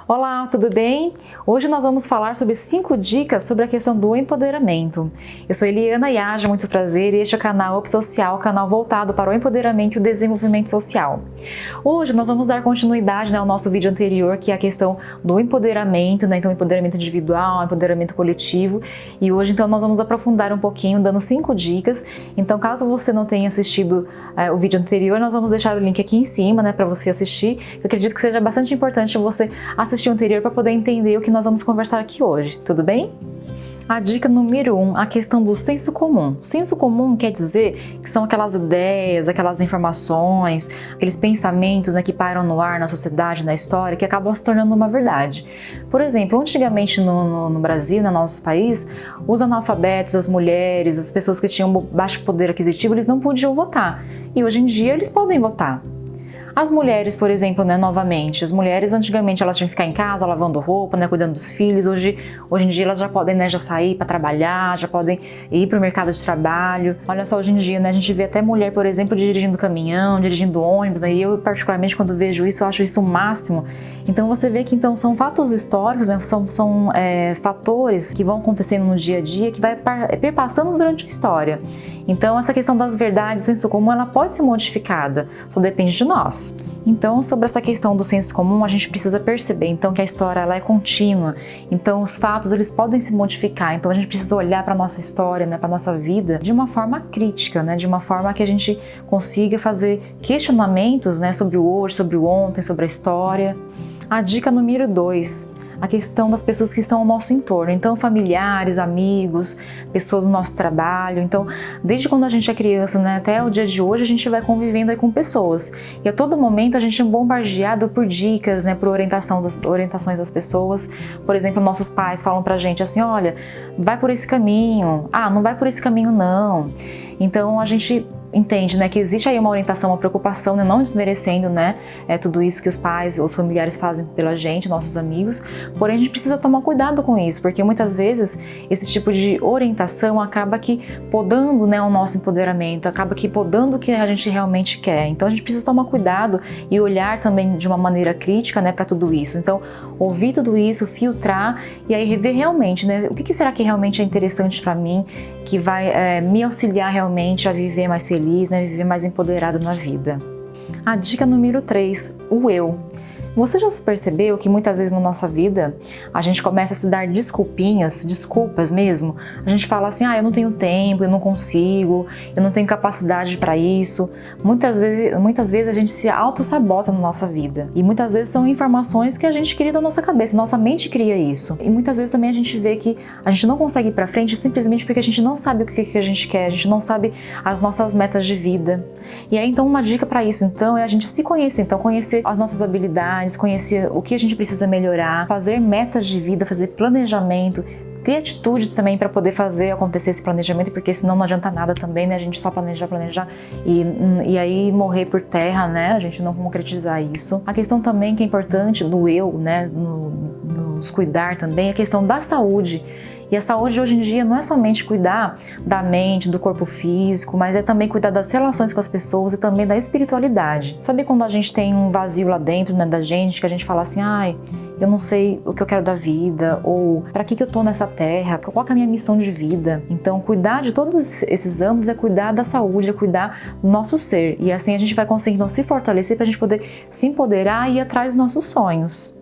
Olá, tudo bem? Hoje nós vamos falar sobre 5 dicas sobre a questão do empoderamento. Eu sou Eliana Yaja, muito prazer, e este é o canal Up Social, canal voltado para o empoderamento e o desenvolvimento social. Hoje nós vamos dar continuidade ao nosso vídeo anterior, que é a questão do empoderamento, então empoderamento individual, empoderamento coletivo, e hoje então nós vamos aprofundar um pouquinho, dando 5 dicas. Então caso você não tenha assistido o vídeo anterior, nós vamos deixar o link aqui em cima, para você assistir. Eu acredito que seja bastante importante você assistir o anterior para poder entender o que nós vamos conversar aqui hoje, tudo bem? A dica número 1, a questão do senso comum. Senso comum quer dizer que são aquelas ideias, aquelas informações, aqueles pensamentos que param no ar na sociedade, na história, que acabam se tornando uma verdade. Por exemplo, antigamente no Brasil, no nosso país, os analfabetos, as mulheres, as pessoas que tinham baixo poder aquisitivo, eles não podiam votar. E hoje em dia eles podem votar. As mulheres, por exemplo, novamente, as mulheres antigamente elas tinham que ficar em casa lavando roupa, cuidando dos filhos. Hoje em dia elas já podem já sair para trabalhar, já podem ir para o mercado de trabalho. Olha só, hoje em dia a gente vê até mulher, por exemplo, dirigindo caminhão, dirigindo ônibus. Aí eu particularmente quando vejo isso, eu acho isso o máximo. Então você vê que então são fatos históricos, são fatores que vão acontecendo no dia a dia, que vai perpassando durante a história. Então essa questão das verdades, o senso comum, ela pode ser modificada, só depende de nós. Então, sobre essa questão do senso comum, a gente precisa perceber então que a história ela é contínua. Então, os fatos eles podem se modificar. Então, a gente precisa olhar para a nossa história, para a nossa vida, de uma forma crítica, de uma forma que a gente consiga fazer questionamentos, sobre o hoje, sobre o ontem, sobre a história. A dica número 2. A questão das pessoas que estão ao nosso entorno, então familiares, amigos, pessoas do nosso trabalho. Então, desde quando a gente é criança, até o dia de hoje, a gente vai convivendo aí com pessoas. E a todo momento a gente é bombardeado por dicas, por orientações das pessoas. Por exemplo, nossos pais falam pra gente assim, olha, vai por esse caminho, não vai por esse caminho não. Então a gente entende, que existe aí uma orientação, uma preocupação, não desmerecendo, tudo isso que os pais, os familiares fazem pela gente, nossos amigos, porém a gente precisa tomar cuidado com isso, porque muitas vezes esse tipo de orientação acaba que podando, o nosso empoderamento, acaba que podando o que a gente realmente quer. Então a gente precisa tomar cuidado e olhar também de uma maneira crítica, para tudo isso. Então, ouvir tudo isso, filtrar e aí rever realmente, o que será que realmente é interessante para mim, que vai me auxiliar realmente a viver mais feliz, viver mais empoderado na vida. A dica número 3, o eu. Você já se percebeu que muitas vezes na nossa vida a gente começa a se dar desculpas mesmo? A gente fala assim, eu não tenho tempo, eu não consigo, eu não tenho capacidade para isso. Muitas vezes a gente se auto-sabota na nossa vida. E muitas vezes são informações que a gente cria da nossa cabeça, nossa mente cria isso. E muitas vezes também a gente vê que a gente não consegue ir para frente simplesmente porque a gente não sabe o que a gente quer, a gente não sabe as nossas metas de vida. E aí então uma dica para isso então é a gente se conhecer, então conhecer as nossas habilidades, conhecer o que a gente precisa melhorar, fazer metas de vida, fazer planejamento, ter atitude também para poder fazer acontecer esse planejamento, porque senão não adianta nada também, a gente só planejar e aí morrer por terra, a gente não concretizar isso. A questão também que é importante do eu, nos cuidar também, é a questão da saúde. E a saúde hoje em dia não é somente cuidar da mente, do corpo físico, mas é também cuidar das relações com as pessoas e também da espiritualidade. Sabe quando a gente tem um vazio lá dentro, da gente, que a gente fala assim, eu não sei o que eu quero da vida, ou para que eu tô nessa terra, qual é a minha missão de vida? Então, cuidar de todos esses âmbitos é cuidar da saúde, é cuidar do nosso ser. E assim a gente vai conseguir se fortalecer para a gente poder se empoderar e ir atrás dos nossos sonhos.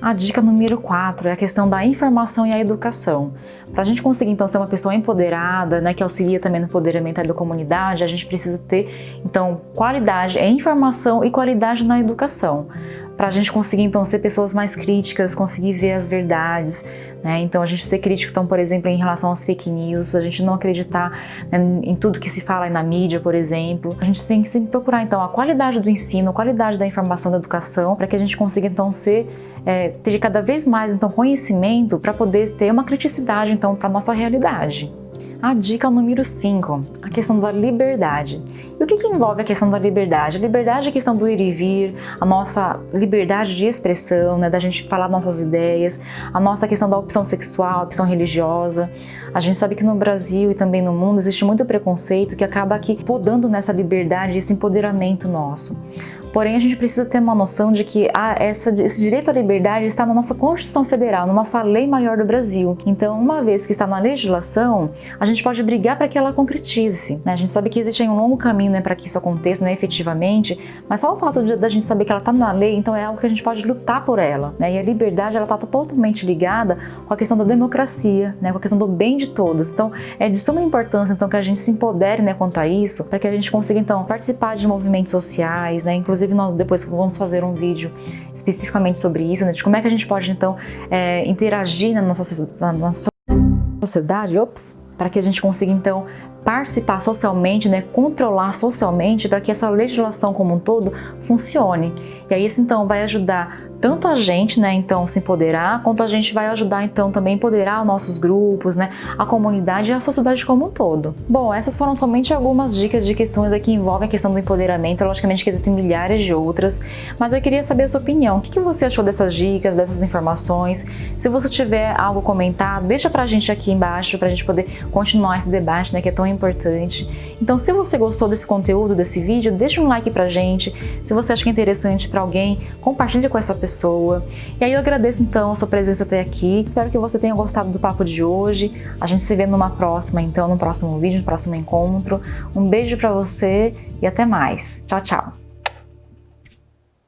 A dica número 4 é a questão da informação e a educação. Para a gente conseguir então ser uma pessoa empoderada, que auxilia também no empoderamento da comunidade, a gente precisa ter então qualidade em informação e qualidade na educação. Para a gente conseguir então ser pessoas mais críticas, conseguir ver as verdades, Então a gente ser crítico, então, por exemplo, em relação às fake news, a gente não acreditar em tudo que se fala aí na mídia, por exemplo. A gente tem que sempre procurar então a qualidade do ensino, a qualidade da informação da educação, para que a gente consiga então ter cada vez mais então conhecimento para poder ter uma criticidade então para nossa realidade. A dica número 5, a questão da liberdade. E o que envolve a questão da liberdade? A liberdade é a questão do ir e vir, a nossa liberdade de expressão, da gente falar nossas ideias, a nossa questão da opção sexual, opção religiosa. A gente sabe que no Brasil e também no mundo existe muito preconceito que acaba aqui podando nessa liberdade, esse empoderamento nosso. Porém, a gente precisa ter uma noção de que esse direito à liberdade está na nossa Constituição Federal, na nossa lei maior do Brasil. Então, uma vez que está na legislação, a gente pode brigar para que ela concretize, né? A gente sabe que existe um longo caminho, né, para que isso aconteça, né, efetivamente, mas só o fato da gente saber que ela está na lei, então é algo que a gente pode lutar por ela, né? E a liberdade, ela está totalmente ligada com a questão da democracia, né, com a questão do bem de todos. Então, é de suma importância, então, que a gente se empodere, né, quanto a isso, para que a gente consiga, então, participar de movimentos sociais, né? Inclusive, nós depois vamos fazer um vídeo especificamente sobre isso, né, de como é que a gente pode, então, interagir na nossa sociedade, para que a gente consiga, então, participar socialmente, né, controlar socialmente, para que essa legislação como um todo funcione. E aí isso, então, vai ajudar tanto a gente, né, então, se empoderar, quanto a gente vai ajudar, então, também a empoderar os nossos grupos, né, a comunidade e a sociedade como um todo. Bom, essas foram somente algumas dicas de questões que envolvem a questão do empoderamento. Logicamente que existem milhares de outras, mas eu queria saber a sua opinião. O que você achou dessas dicas, dessas informações? Se você tiver algo a comentar, deixa pra gente aqui embaixo, pra gente poder continuar esse debate, né, que é tão importante. Então, se você gostou desse conteúdo, desse vídeo, deixa um like pra gente. Se você acha que é interessante pra alguém, compartilha com essa pessoa. E aí eu agradeço, então, a sua presença até aqui. Espero que você tenha gostado do papo de hoje. A gente se vê numa próxima, então, no próximo vídeo, no próximo encontro. Um beijo pra você e até mais. Tchau, tchau!